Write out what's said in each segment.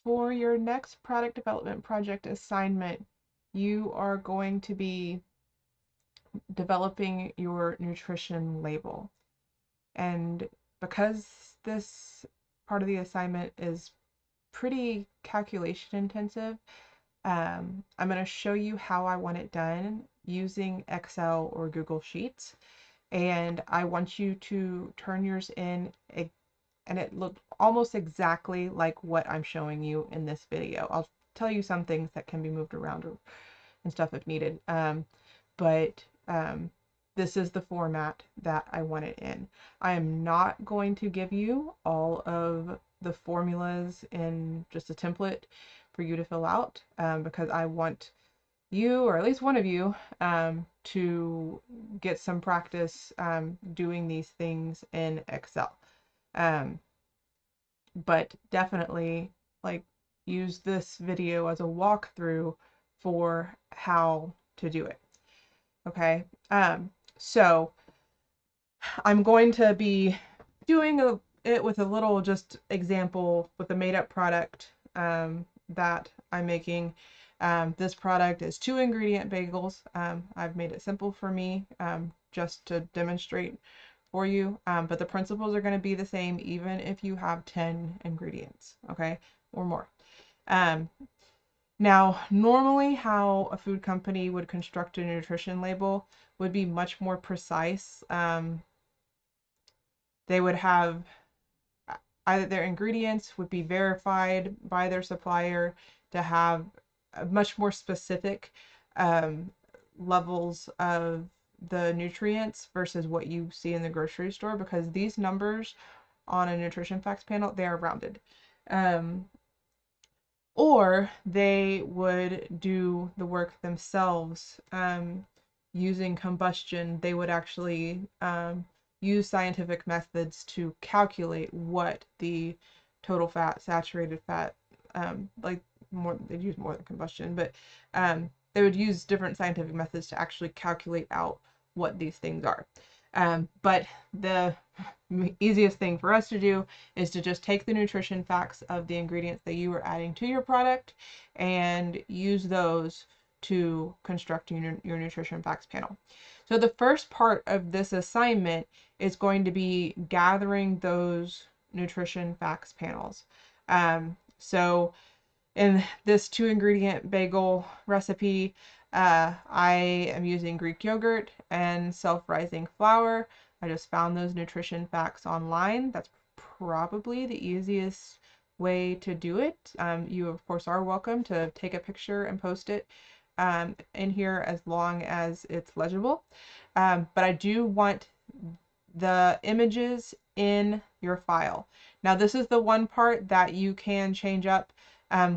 For your next product development project assignment, you are going to be developing your nutrition label. And because this part of the assignment is pretty calculation intensive, I'm going to show you how I want it done using Excel or Google Sheets. And I want you to turn yours in, and it looked almost exactly like what I'm showing you in this video. I'll tell you some things that can be moved around and stuff if needed. But this is the format that I want it in. I am not going to give you all of the formulas in just a template for you to fill out because I want you, or at least one of you, to get some practice doing these things in Excel. But definitely like use this video as a walkthrough for how to do it. Okay, so I'm going to be doing it with a little just example with a made-up product that I'm making. This product is 2-ingredient bagels. I've made it simple for me just to demonstrate for you, but the principles are going to be the same even if you have 10 ingredients, okay, or more. Now, normally how a food company would construct a nutrition label would be much more precise. They would have either their ingredients would be verified by their supplier to have much more specific levels of the nutrients versus what you see in the grocery store, because these numbers on a nutrition facts panel, they are rounded. Or they would do the work themselves using combustion. They would actually use scientific methods to calculate what the total fat, saturated fat, like more, they'd use more than combustion, but they would use different scientific methods to actually calculate out what these things are. But the easiest thing for us to do is to just take the nutrition facts of the ingredients that you are adding to your product and use those to construct your nutrition facts panel. So the first part of this assignment is going to be gathering those nutrition facts panels. So in this 2-ingredient bagel recipe, I am using Greek yogurt and self-rising flour. I just found those nutrition facts online. That's probably the easiest way to do it. You, of course, are welcome to take a picture and post it in here as long as it's legible. But I do want the images in your file. Now, this is the one part that you can change up.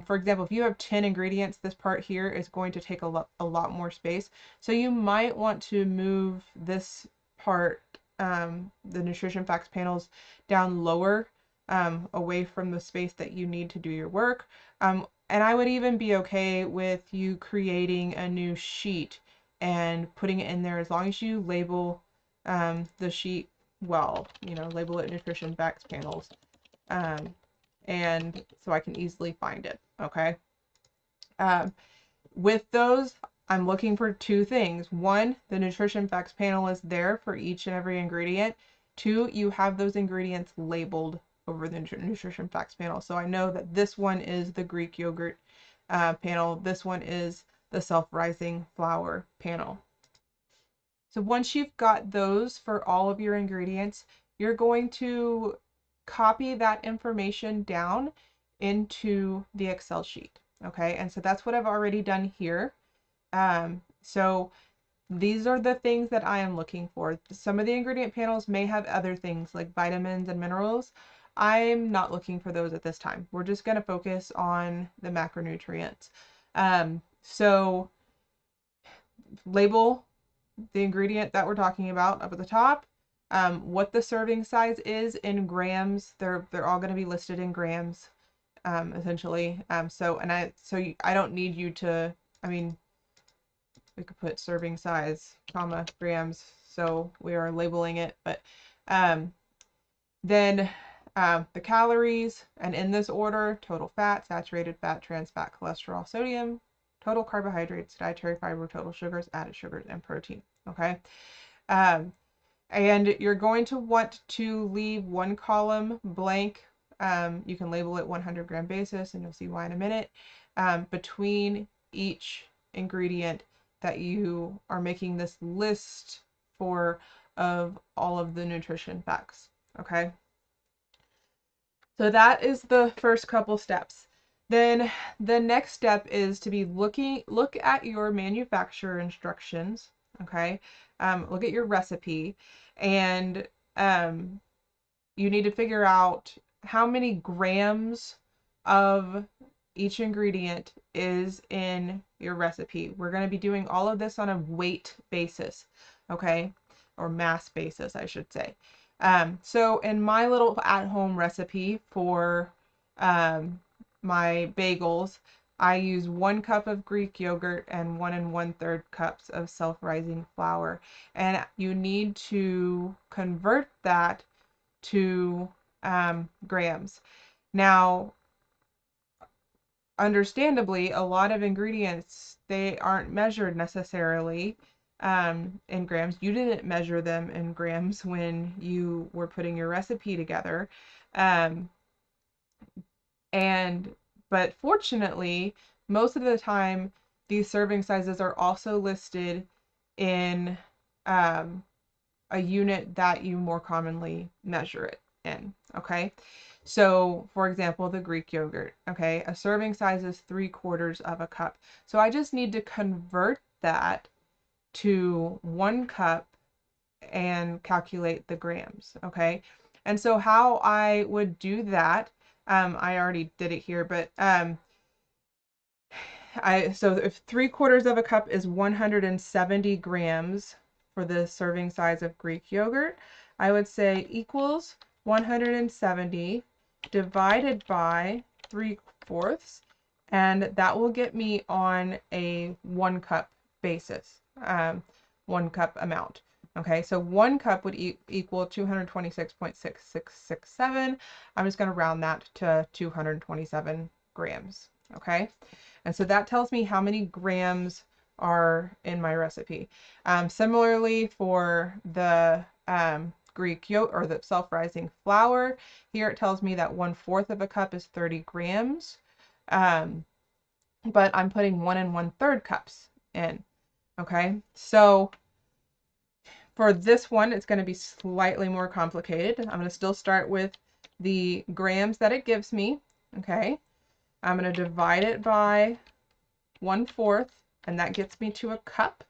For example, if you have 10 ingredients, this part here is going to take a lot more space. So you might want to move this part, the nutrition facts panels, down lower, away from the space that you need to do your work. And I would even be okay with you creating a new sheet and putting it in there as long as you label the sheet well, label it nutrition facts panels. And so I can easily find it, okay? With those, I'm looking for two things. One, the nutrition facts panel is there for each and every ingredient. Two, you have those ingredients labeled over the nutrition facts panel. So I know that this one is the Greek yogurt panel. This one is the self-rising flour panel. So once you've got those for all of your ingredients, you're going to copy that information down into the Excel sheet. Okay, and so that's what I've already done here. So these are the things that I am looking for. Some of the ingredient panels may have other things like vitamins and minerals. I'm not looking for those at this time. We're just going to focus on the macronutrients. So label the ingredient that we're talking about up at the top, what the serving size is in grams. They're all going to be listed in grams, essentially. So I don't need you to, I mean, we could put serving size, comma, grams, so we are labeling it, but then the calories, and in this order: total fat, saturated fat, trans fat, cholesterol, sodium, total carbohydrates, dietary fiber, total sugars, added sugars, and protein. Okay. Um, and you're going to want to leave one column blank. You can label it 100-gram basis, and you'll see why in a minute, between each ingredient that you are making this list for of all of the nutrition facts. Okay. So that is the first couple steps. Then the next step is to be look at your manufacturer instructions. Okay. Look at your recipe, and you need to figure out how many grams of each ingredient is in your recipe. We're going to be doing all of this on a weight basis, okay? Or mass basis, I should say. So in my little at-home recipe for my bagels, I use 1 cup of Greek yogurt and 1 1/3 cups of self-rising flour. And you need to convert that to grams. Now, understandably, a lot of ingredients, they aren't measured necessarily in grams. You didn't measure them in grams when you were putting your recipe together. But fortunately, most of the time, these serving sizes are also listed in a unit that you more commonly measure it in, okay? So, for example, the Greek yogurt, okay? A serving size is 3/4 of a cup. So I just need to convert that to 1 cup and calculate the grams, okay? And so how I would do that, I already did it here, but so if 3/4 of a cup is 170 grams for the serving size of Greek yogurt, I would say equals 170 divided by 3/4, and that will get me on a 1 cup basis, 1 cup amount. Okay, so 1 cup would equal 226.6667. I'm just going to round that to 227 grams. Okay. And so that tells me how many grams are in my recipe. Similarly, for the Greek yogurt or the self-rising flour, here it tells me that 1/4 of a cup is 30 grams. But I'm putting 1 1/3 cups in. Okay, so for this one, it's going to be slightly more complicated. I'm going to still start with the grams that it gives me. Okay, I'm going to divide it by 1/4, and that gets me to a cup.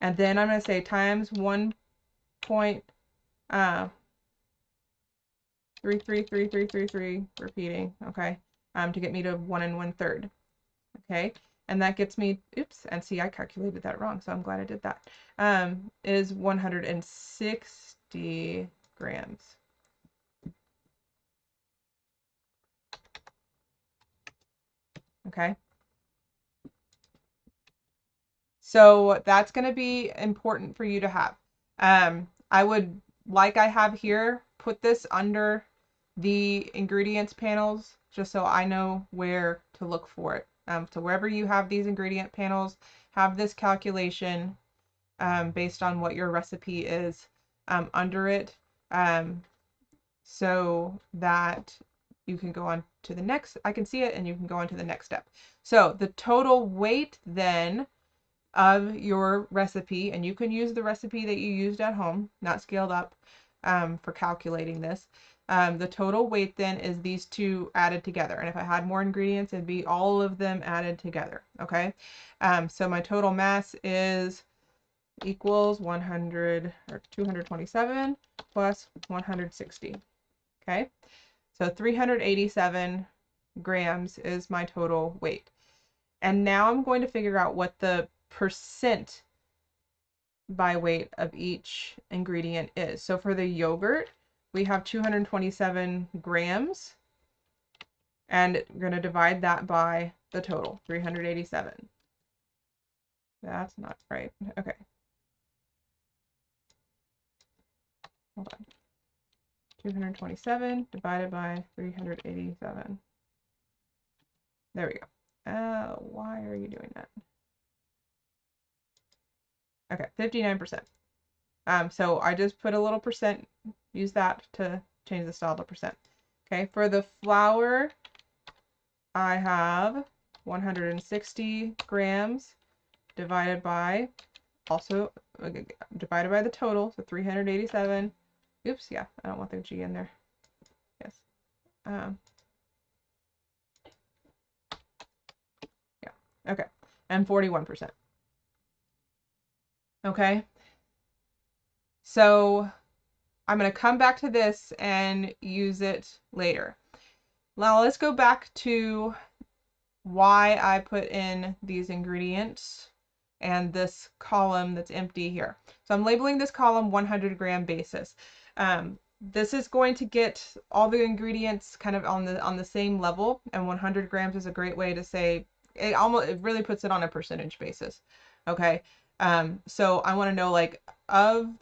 And then I'm going to say times 1.333333, repeating, okay, to get me to 1 1/3. Okay, and that gets me, oops, and see, I calculated that wrong, so I'm glad I did that. Is 160 grams. Okay. So that's going to be important for you to have. I would, like I have here, put this under the ingredients panels just so I know where to look for it. So wherever you have these ingredient panels, have this calculation based on what your recipe is under it, so that you can go on to the next, I can see it, and you can go on to the next step. So the total weight then of your recipe, and you can use the recipe that you used at home, not scaled up, for calculating this. The total weight then is these two added together. And if I had more ingredients, it'd be all of them added together. Okay. So my total mass is equals 100 or 227 plus 160. Okay. So 387 grams is my total weight. And now I'm going to figure out what the percent by weight of each ingredient is. So for the yogurt, we have 227 grams, and we're going to divide that by the total, 387. That's not right. Okay. Hold on. 227 divided by 387. There we go. Why are you doing that? Okay, 59%. So I just put a little percent, use that to change the style to percent. Okay, for the flour, I have 160 grams divided by, also divided by the total, so 387. Oops, yeah, I don't want the G in there. Yes. Yeah, okay, and 41%. Okay, so I'm going to come back to this and use it later. Now let's go back to why I put in these ingredients and this column that's empty here. So I'm labeling this column 100-gram basis. This is going to get all the ingredients kind of on the same level, and 100 grams is a great way to say it really puts it on a percentage basis. Okay, so I want to know, like, on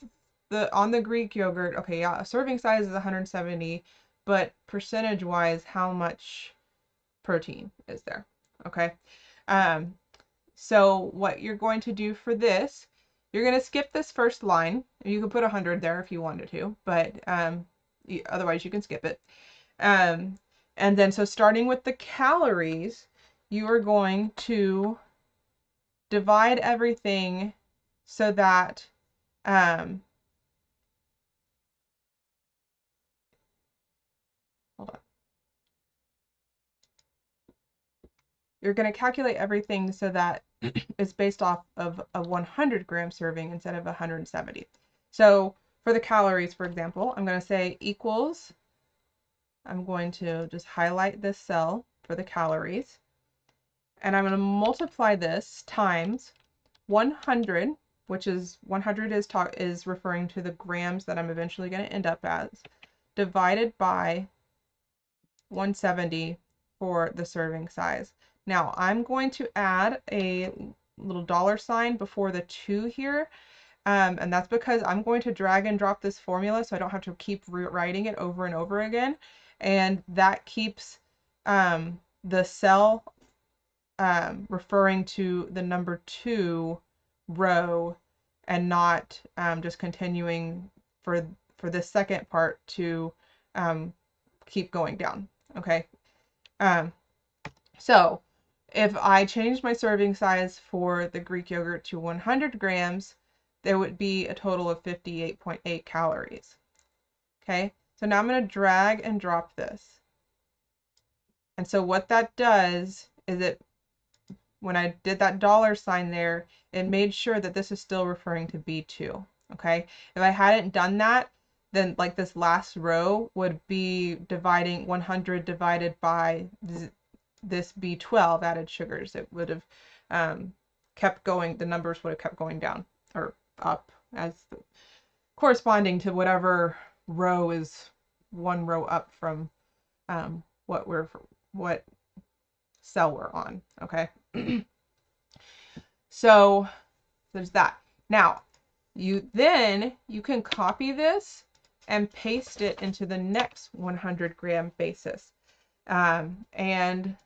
the Greek yogurt, okay, yeah, a serving size is 170, but percentage wise, how much protein is there? Okay, so what you're going to do for this, you're going to skip this first line. You can put 100 there if you wanted to, but otherwise you can skip it. And then, so starting with the calories, you are going to divide everything so that hold on. You're going to calculate everything so that it's based off of a 100-gram serving instead of 170. So for the calories, for example, I'm going to say equals, I'm going to just highlight this cell for the calories, and I'm going to multiply this times 100, which is 100 is referring to the grams that I'm eventually going to end up as, divided by 170 for the serving size. Now I'm going to add a little $sign before the 2 here, and that's because I'm going to drag and drop this formula so I don't have to keep writing it over and over again, and that keeps the cell referring to the number 2 row and not just continuing for this second part to keep going down. Okay, so if I change my serving size for the Greek yogurt to 100 grams, there would be a total of 58.8 calories. Okay, so now I'm going to drag and drop this. And so what that does is when I did that $sign there, it made sure that this is still referring to B2. Okay, if I hadn't done that, then like this last row would be dividing 100 divided by this B12 added sugars. It would have kept going, the numbers would have kept going down or up as corresponding to whatever row is one row up from what cell we're on. Okay. So there's that. Now you can copy this and paste it into the next 100-gram basis and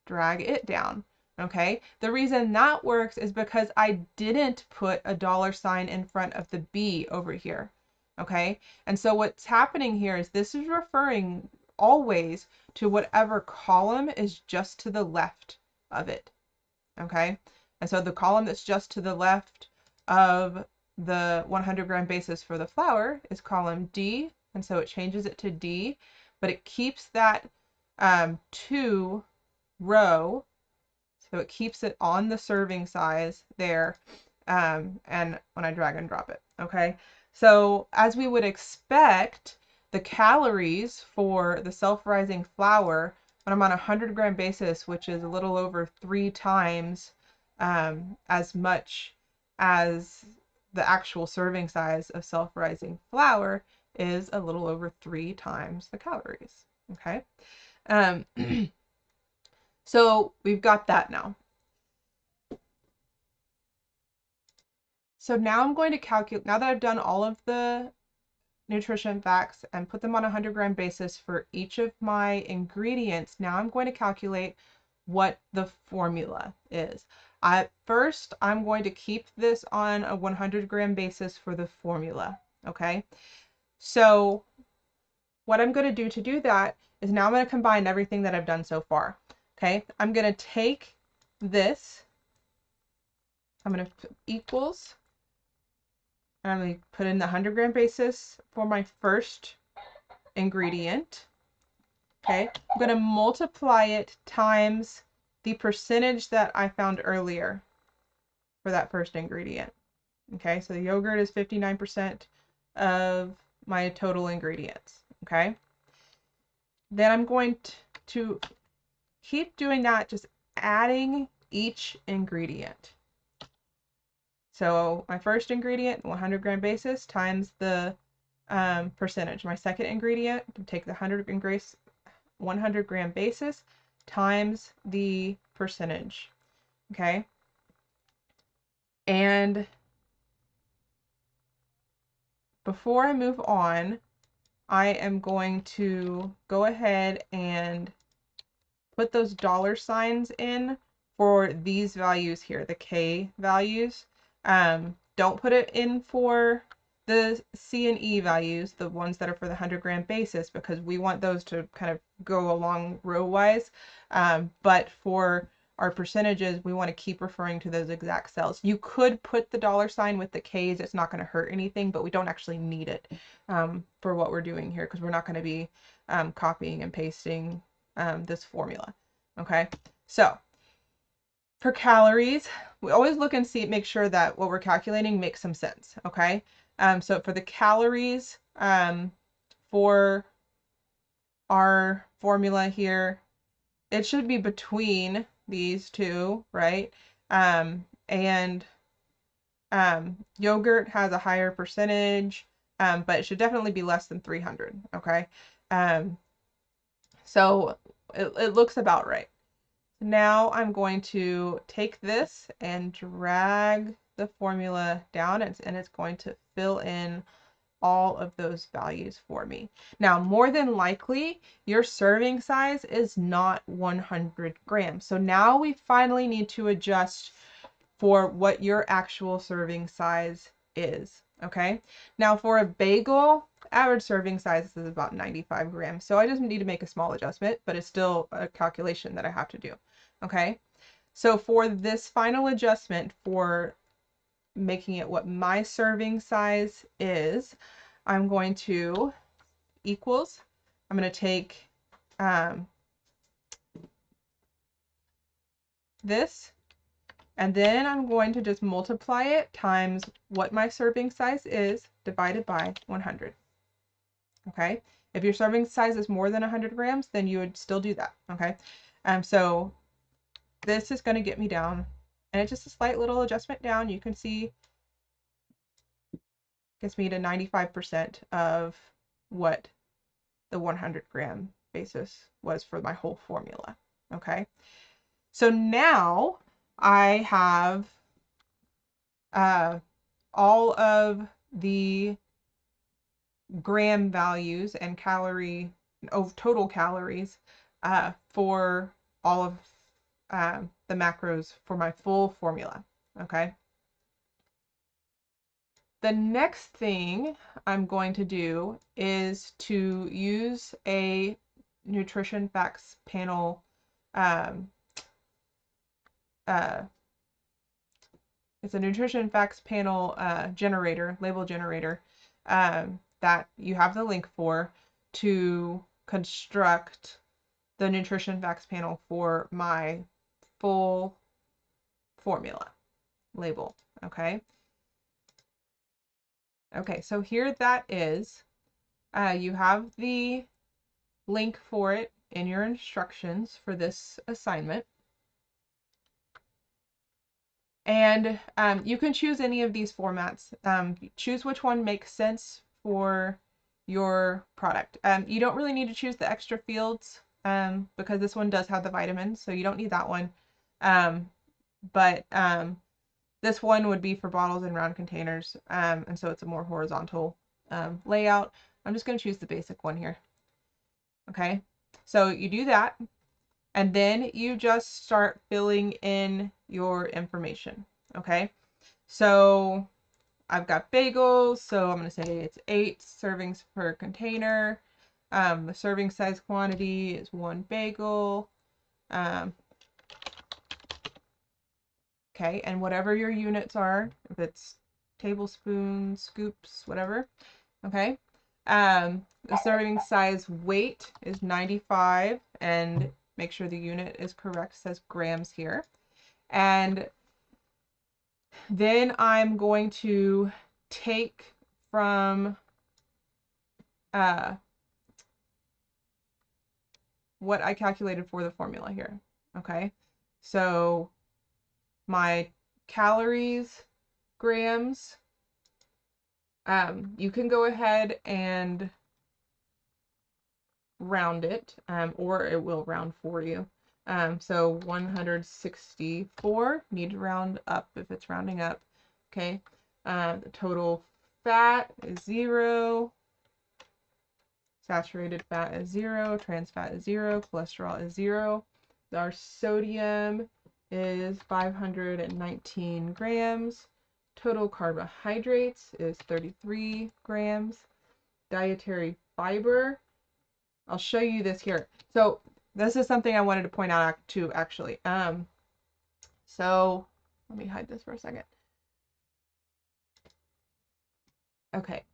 drag it down. Okay, the reason that works is because I didn't put a $sign in front of the B over here. Okay, and so what's happening here is this is referring always to whatever column is just to the left of it. Okay, and so the column that's just to the left of the 100-gram basis for the flour is column D, and so it changes it to D, but it keeps that 2 row, so it keeps it on the serving size there, and when I drag and drop it. Okay, so as we would expect, the calories for the self-rising flour when I'm on a 100-gram basis, which is a little over 3 times as much as the actual serving size of self-rising flour, is a little over 3 times the calories. Okay, so we've got that now. So now I'm going to calculate, now that I've done all of the nutrition facts and put them on a 100-gram basis for each of my ingredients, now I'm going to calculate what the formula is. First, I'm going to keep this on a 100-gram basis for the formula, okay? So what I'm going to do that is now I'm going to combine everything that I've done so far, okay? I'm going to take this, I'm going to put equals, and I'm going to put in the 100-gram basis for my first ingredient, okay? I'm going to multiply it times the percentage that I found earlier for that first ingredient. Okay, so the yogurt is 59% of my total ingredients. Okay, then I'm going to keep doing that, just adding each ingredient. So my first ingredient, 100-gram basis, times the percentage. My second ingredient, take the 100-gram basis times the percentage. Okay, and before I move on, I am going to go ahead and put those dollar signs in for these values here, the K values. Don't put it in for the C and E values, the ones that are for the 100-gram basis, because we want those to kind of go along row-wise. But for our percentages, we want to keep referring to those exact cells. You could put the dollar sign with the K's. It's not going to hurt anything, but we don't actually need it for what we're doing here, because we're not going to be copying and pasting this formula. Okay, so for calories, we always look and see, make sure that what we're calculating makes some sense. Okay, so for the calories for our formula here, it should be between these two, right? And yogurt has a higher percentage, but it should definitely be less than 300. Okay, so it looks about right. Now I'm going to take this and drag the formula down, and it's going to fill in all of those values for me. Now, more than likely, your serving size is not 100 grams. So now we finally need to adjust for what your actual serving size is. Okay. Now for a bagel, average serving size is about 95 grams. So I just need to make a small adjustment, but it's still a calculation that I have to do. Okay. So for this final adjustment for making it what my serving size is, I'm going to equals, I'm going to take this, and then I'm going to just multiply it times what my serving size is divided by 100. Okay, if your serving size is more than 100 grams, then you would still do that. Okay, so this is going to get me down, and it's just a slight little adjustment down. You can see gets me to 95% of what the 100-gram basis was for my whole formula. Okay, so now I have all of the gram values and total calories for all of the macros for my full formula. Okay. The next thing I'm going to do is to use a nutrition facts panel it's a nutrition facts panel generator, label generator, that you have the link for to construct the nutrition facts panel for my full formula label. Okay. Okay, so here that is. You have the link for it in your instructions for this assignment. And you can choose any of these formats. Choose which one makes sense for your product. You don't really need to choose the extra fields because this one does have the vitamins, so you don't need that one. But this one would be for bottles and round containers, and so it's a more horizontal layout. I'm just going to choose the basic one here. Okay, so you do that, and then you just start filling in your information. Okay, so I've got bagels, so I'm going to say it's 8 servings per container. The serving size quantity is 1 bagel. Okay, and whatever your units are, if it's tablespoons, scoops, whatever, okay. The serving size weight is 95, and make sure the unit is correct, it says grams here. And then I'm going to take from what I calculated for the formula here, okay? So my calories, grams, you can go ahead and round it, or it will round for you. So 164, need to round up if it's rounding up, okay? The total fat is 0, saturated fat is 0, trans fat is 0, cholesterol is 0. Our sodium is 519 grams. Total carbohydrates is 33 grams. Dietary fiber, I'll show you this here. So this is something I wanted to point out too, actually. So let me hide this for a second. Okay.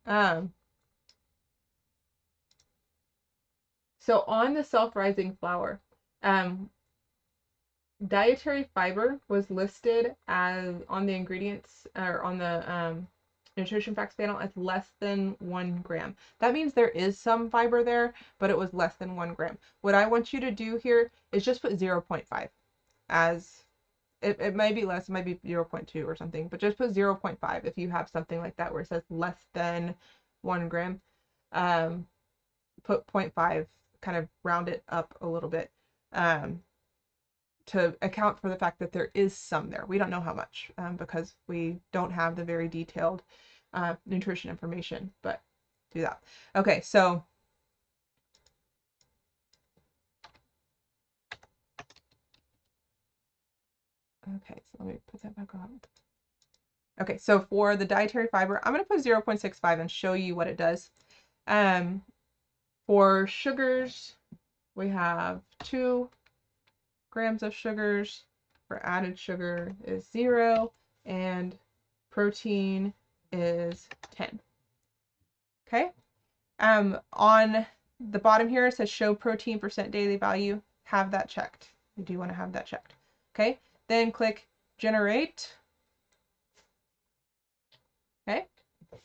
So on the self-rising flour, dietary fiber was listed as on the ingredients or on the nutrition facts panel as less than 1 gram. That means there is some fiber there, but it was less than 1 gram. What I want you to do here is just put 0.5 as it may be less, it might be 0.2 or something, but just put 0.5 if you have something like that where it says less than 1 gram. Put 0.5, kind of round it up a little bit to account for the fact that there is some there. We don't know how much because we don't have the very detailed nutrition information, but do that. Okay, so let me put that back on. Okay, so for the dietary fiber, I'm going to put 0.65 and show you what it does. For sugars, we have 2 grams of sugars. For added sugar is 0, and protein is 10. Okay. On the bottom here, it says show protein percent daily value. Have that checked. You do want to have that checked. Okay. Then click generate. Okay.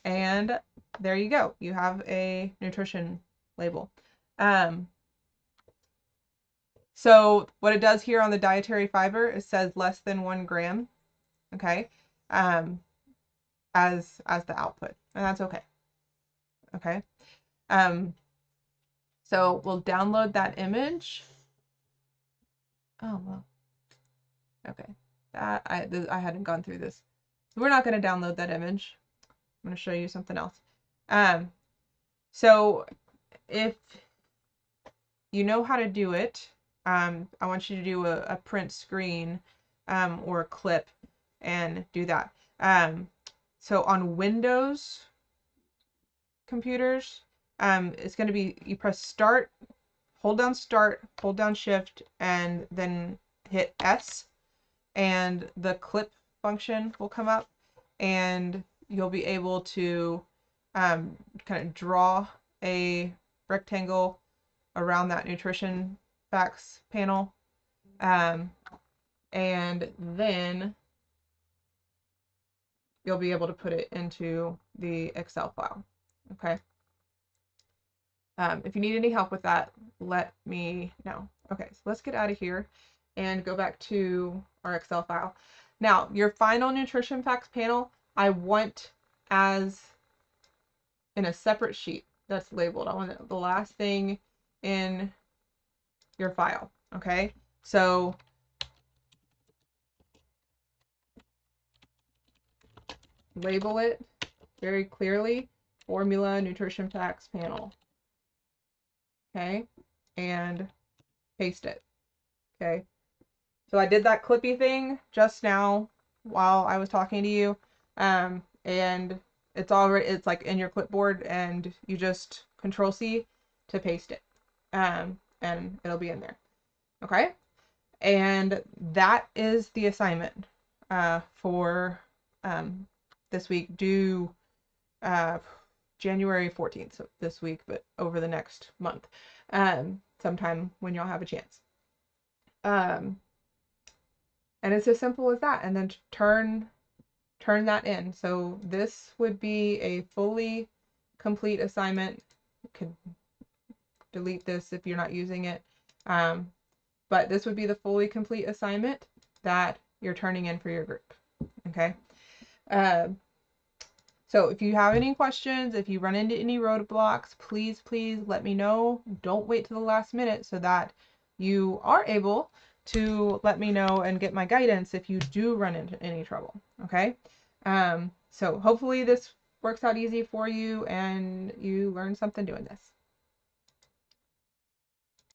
And there you go. You have a nutrition label. So what it does here on the dietary fiber, it says less than 1 gram. Okay. As the output, and that's okay. Okay. So we'll download that image. Oh, well. Okay. I hadn't gone through this. So we're not going to download that image. I'm going to show you something else. So if you know how to do it, I want you to do a print screen or a clip and do that. So on Windows computers, it's going to be, you press start, hold down shift, and then hit S, and the clip function will come up, and you'll be able to kind of draw a rectangle around that nutrition facts panel, and then you'll be able to put it into the Excel file. Okay. If you need any help with that, let me know. Okay, so let's get out of here and go back to our Excel file. Now, your final nutrition facts panel, I want as in a separate sheet that's labeled. I want the last thing in your file. Okay, so label it very clearly. formula nutrition facts panel. Okay, and paste it. Okay, so I did that clippy thing just now while I was talking to you, and it's like in your clipboard, and you just Control C to paste it, and it'll be in there. Okay, and that is the assignment for this week, due January 14th, so this week, but over the next month, sometime when y'all have a chance. And it's as simple as that. And then turn that in. So this would be a fully complete assignment. You could delete this if you're not using it. But this would be the fully complete assignment that you're turning in for your group. Okay. So if you have any questions, if you run into any roadblocks, please let me know. Don't wait to the last minute, so that you are able to let me know and get my guidance if you do run into any trouble. Okay. So hopefully this works out easy for you and you learn something doing this.